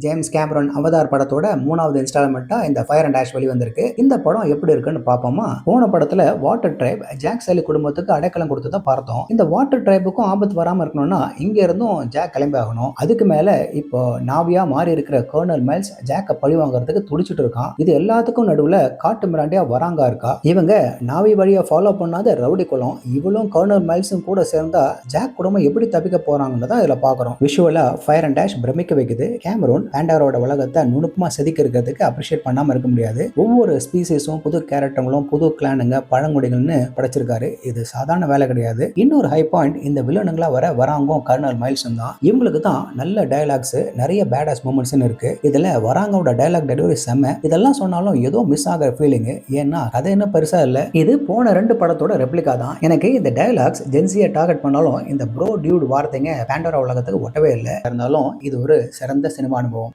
James Cameron Avatar படத்தோட 3வது இன்ஸ்டால்மெண்ட்டா இந்த ஃபயர் அண்ட் ஆஷ் வெளிவந்திருக்கு. இந்த படம் எப்படி இருக்குன்னு பார்ப்போமா? போன படத்துல வாட்டர் ட்ரைப் ஜாக் சலி குடும்பத்துக்கு அடைக்கலம் கொடுத்ததை பார்த்தோம். இந்த வாட்டர் ட்ரைபுக்கும் ஆபத்து வராம இருக்கணும்னா இங்க இருந்தும் ஜாக் கிளம்பி ஆகணும். அதுக்கு மேல இப்போ நாவியா மாறி இருக்கிற கர்னல் மைல்ஸ் ஜாக்க பழி வாங்குறதுக்கு துடிச்சிட்டு இருக்கான். இது எல்லாத்துக்கும் நடுவுல காட்டு மிராண்டியா வராங்க இருக்கா. இவங்க நாவி வழியை ஃபாலோ பண்ணாத ரவுடி குலம். இவளும் கர்னல் மைல்ஸும் கூட சேர்ந்தா ஜாக் குடும்பம் எப்படி தப்பிக்க போறாங்கன்னு தான் இதுல பாக்குறோம். விஷுவலா ஃபயர் அண்ட் ஆஷ் பிரமிக்க வைக்குது. கேமரூன் பேண்டாரோட உலகத்தை நுணுக்கமா செதுக்கி இருக்கிறதுக்கு அப்ரிஷியேட் பண்ணாம இருக்க முடியாது. ஒவ்வொரு ஸ்பீசிஸும் புது கேரக்டர்களும் புது கிளானுங்க பழங்குடிகள்னு படைச்சிருக்காரு. இது சாதாரண வேலை கிடையாது. இன்னொரு ஹை பாயிண்ட் இந்த வில்லனுங்களா வராங்கும் கர்னல் மைல்ஸும் தான். இவங்களுக்கு தான் நல்ல டயலாக்ஸ் நிறைய பேடாஸ் மூமெண்ட்ஸ் இருக்கு. இதுல வராங்கோட டயலாக் டெலிவரி செம்ம. இதெல்லாம் சொன்னாலும் ஏதோ மிஸ் ஆகிற ஃபீலிங். ஏன்னா கதை என்ன பெருசா இல்ல. இது போன 2 படத்தோட ரெப்ளிகா தான். எனக்கு இந்த டயலாக்ஸ் ஜென்சியை டார்கெட் பண்ணாலும் இந்த ப்ரோ டியூட் வார்த்தைங்க பேண்டோரா உலகத்துக்கு ஒட்டவே இல்லை. இருந்தாலும் இது ஒரு சிறந்த சினிமா